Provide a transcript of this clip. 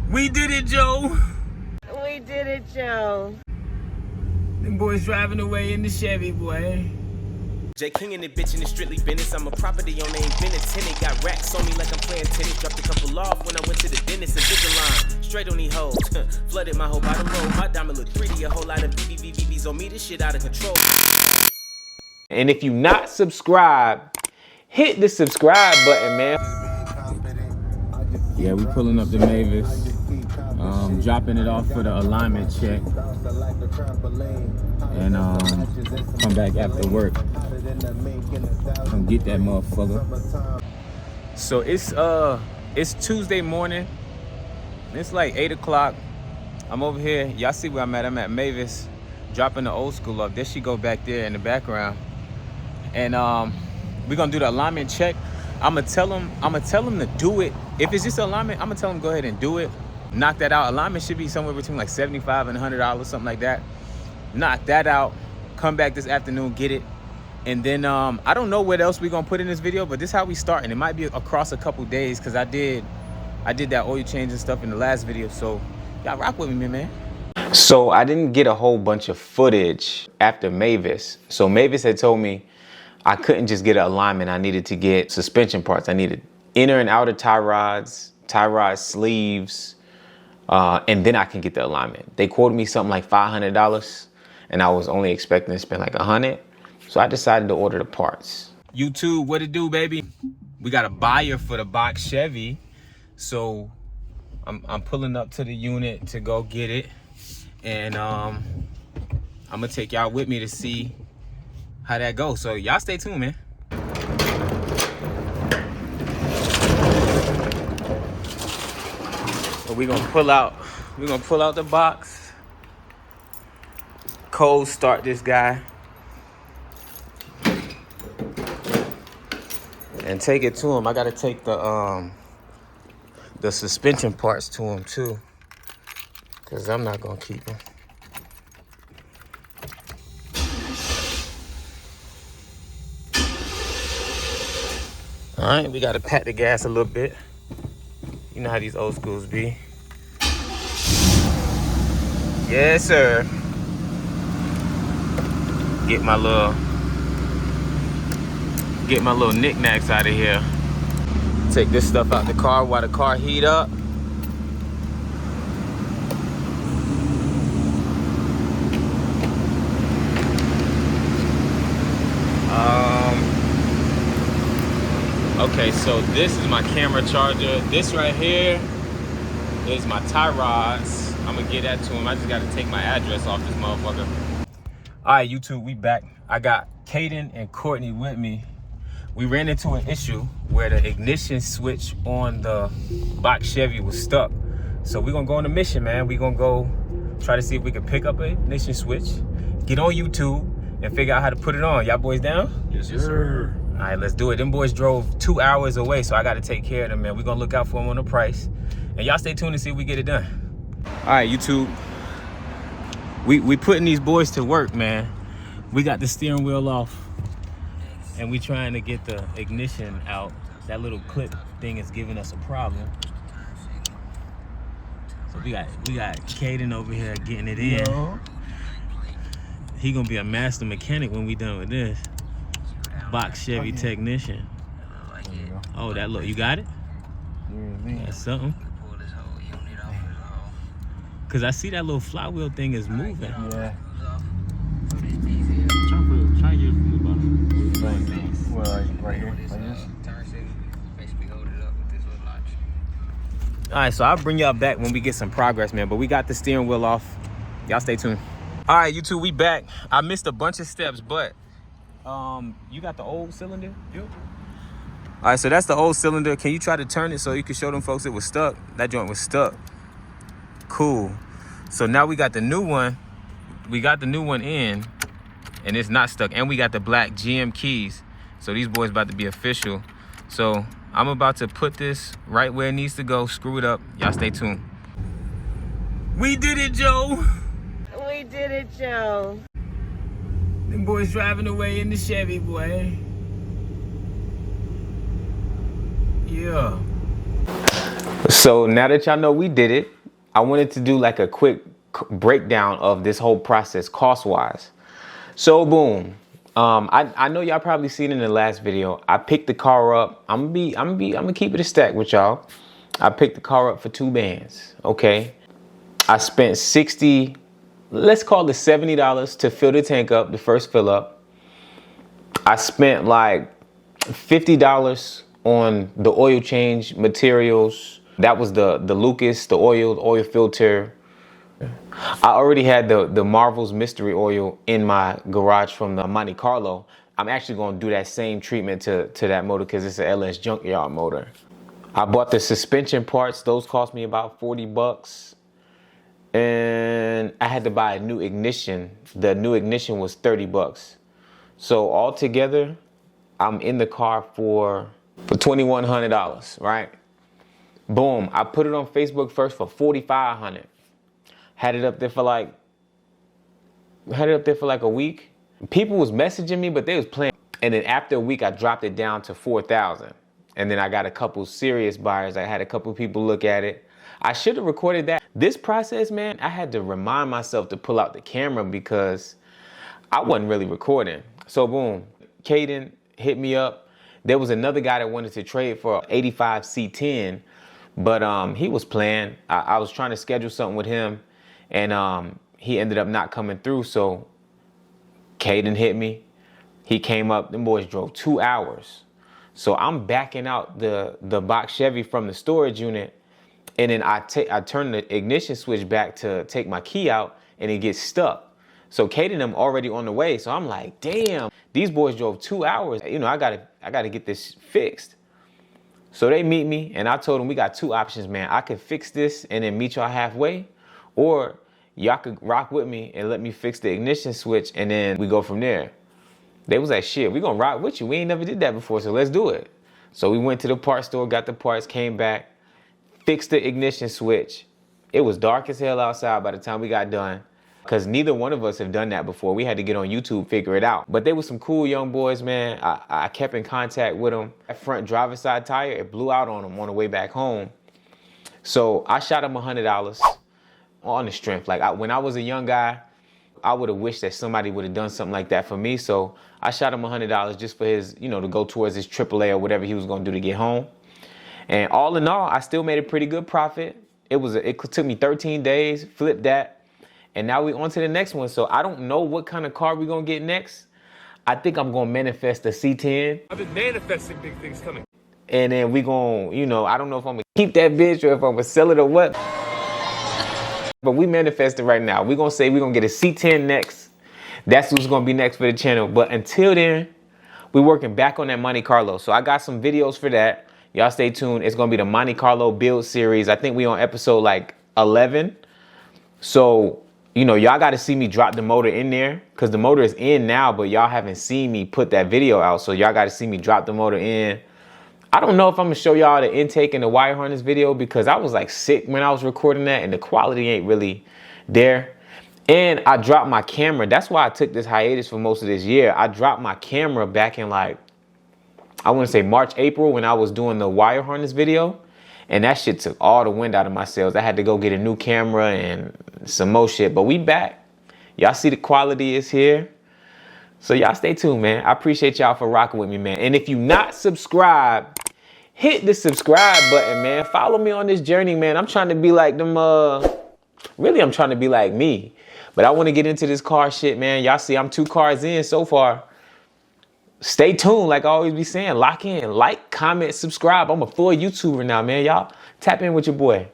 We did it, Joe. We did it, Joe. Them boys driving away in the Chevy, boy. J.King in the bitch in the strictly business. I'm a property owner, ain't been a tenant. Got racks on me like I'm playing tennis. Dropped a couple off when I went to the dentist. A bigger line, straight on these hoes. Flooded my whole bottom row. My diamond look pretty. A whole lot of BBBBs on me. This shit out of control. And if you not subscribed, hit the subscribe button, man. Yeah, we pulling up to Mavis. Dropping it off for the alignment check. And come back after work. Come get that motherfucker. So it's Tuesday morning. It's like 8 o'clock. I'm over here. Y'all see where I'm at? I'm at Mavis, dropping the old school up. There she go back there in the background. And we're gonna do the alignment check. I'm gonna tell them to do it. If it's just alignment, I'm gonna tell them go ahead and do it. Knock that out. Alignment should be somewhere between like $75 and $100, something like that. Knock that out. Come back this afternoon, get it. And then I don't know what else we're gonna put in this video, but this is how we start. And it might be across a couple days because I did that oil change and stuff in the last video. So y'all rock with me, man. So I didn't get a whole bunch of footage after Mavis. So Mavis had told me I couldn't just get an alignment. I needed to get suspension parts. I needed inner and outer tie rods, sleeves, and then I can get the alignment. They quoted me something like $500, and I was only expecting to spend like $100. So I decided to order the parts. YouTube, what it do, baby? We got a buyer for the box Chevy. So I'm pulling up to the unit to go get it. And I'm gonna take y'all with me to see how that goes. So y'all stay tuned, man. So we're gonna pull out the box. Cold start this guy. And take it to him. I gotta take the suspension parts to him too, cause I'm not gonna keep them. All right, we gotta pat the gas a little bit. You know how these old schools be. Yes, sir. Get my little knickknacks out of here. Take this stuff out the car while the car heat up. Okay, so this is my camera charger. This right here is my tie rods. I'm gonna get that to him. I just gotta take my address off this motherfucker. All right, YouTube, we back. I got Kaden and Courtney with me. We ran into an issue where the ignition switch on the box Chevy was stuck. So we're gonna go on a mission, man. We're gonna go try to see if we can pick up an ignition switch, get on YouTube, and figure out how to put it on. Y'all boys down? Yes, sir. All right, let's do it. Them boys drove 2 hours away, so I gotta take care of them, man. We're gonna look out for them on the price. And y'all stay tuned to see if we get it done. All right, YouTube. We putting these boys to work, man. We got the steering wheel off. And we trying to get the ignition out. That little clip thing is giving us a problem. So we got Kaden over here getting it in. Yo. He gonna be a master mechanic when we done with this. Box Chevy technician. Oh, that look, you got it? Yeah, That's something. Cause I see that little flywheel thing is moving. yeah. Try to get it from the bottom. Well, right here, like this. All right, so I'll bring y'all back when we get some progress, man. But we got the steering wheel off. Y'all stay tuned. All right, YouTube, we back. I missed a bunch of steps, but you got the old cylinder? Yep. All right, so that's the old cylinder. Can you try to turn it so you can show them folks it was stuck? That joint was stuck. Cool. So now we got the new one. We got the new one in, and it's not stuck. And we got the black GM keys. So these boys about to be official. So I'm about to put this right where it needs to go, screw it up. Y'all stay tuned. We did it, Joe. We did it, Joe. Them boys driving away in the Chevy, boy. Yeah. So now that y'all know we did it, I wanted to do like a quick breakdown of this whole process cost-wise. So boom, I know y'all probably seen in the last video. I picked the car up. I'm gonna keep it a stack with y'all. I picked the car up for 2 bands. Okay, I spent 60, let's call it $70 to fill the tank up, the first fill up. I spent like $50 on the oil change materials. That was the Lucas, the oil filter. I already had the Marvel's Mystery Oil in my garage from the Monte Carlo. I'm actually going to do that same treatment to that motor because it's an LS Junkyard motor. I bought the suspension parts. Those cost me about 40 bucks. And I had to buy a new ignition. The new ignition was 30 bucks. So altogether, I'm in the car for $2,100, right? Boom, I put it on Facebook first for $4,500. Had it up there for like a week. People was messaging me, but they was playing. And then after a week, I dropped it down to 4,000. And then I got a couple serious buyers. I had a couple people look at it. I should have recorded that. This process, man, I had to remind myself to pull out the camera because I wasn't really recording. So boom, Caden hit me up. There was another guy that wanted to trade for 85 C10, but he was playing. I was trying to schedule something with him, and he ended up not coming through. So Caden hit me. He came up. Them boys drove 2 hours. So I'm backing out the box Chevy from the storage unit, and then I turn the ignition switch back to take my key out, and it gets stuck. So Kate and them already on the way. So I'm like, damn, these boys drove 2 hours. You know, I gotta get this fixed. So they meet me, and I told them we got 2 options, man. I could fix this and then meet y'all halfway, or y'all could rock with me and let me fix the ignition switch, and then we go from there. They was like, shit, we gonna rock with you. We ain't never did that before, so let's do it. So we went to the parts store, got the parts, came back, fixed the ignition switch. It was dark as hell outside by the time we got done, because neither one of us have done that before. We had to get on YouTube, figure it out. But they were some cool young boys, man. I kept in contact with them. That front driver's side tire, it blew out on them on the way back home. So I shot him $100 on the strength. Like when I was a young guy, I would have wished that somebody would have done something like that for me. So I shot him $100 just for his, you know, to go towards his AAA or whatever he was gonna do to get home. And all in all, I still made a pretty good profit. It took me 13 days, flipped that. And now we on to the next one. So I don't know what kind of car we're going to get next. I think I'm going to manifest a C10. I've been manifesting big things coming. And then we going to, you know, I don't know if I'm going to keep that bitch or if I'm going to sell it or what. But we manifested right now. We're going to say we're going to get a C10 next. That's what's going to be next for the channel. But until then, we're working back on that Monte Carlo. So I got some videos for that. Y'all stay tuned. It's going to be the Monte Carlo build series. I think we on episode like 11. So, you know, y'all got to see me drop the motor in there because the motor is in now, but y'all haven't seen me put that video out. So y'all got to see me drop the motor in. I don't know if I'm going to show y'all the intake and the wire harness video because I was like sick when I was recording that and the quality ain't really there. And I dropped my camera. That's why I took this hiatus for most of this year. I dropped my camera back in like, I want to say March, April when I was doing the wire harness video. And that shit took all the wind out of my sails. I had to go get a new camera and some more shit. But we back. Y'all see the quality is here. So y'all stay tuned, man. I appreciate y'all for rocking with me, man. And if you not subscribed, hit the subscribe button, man. Follow me on this journey, man. I'm trying to be like them, really I'm trying to be like me. But I want to get into this car shit, man. Y'all see I'm 2 cars in so far. Stay tuned, like I always be saying. Lock in, like, comment, subscribe. I'm a full YouTuber now, man. Y'all tap in with your boy.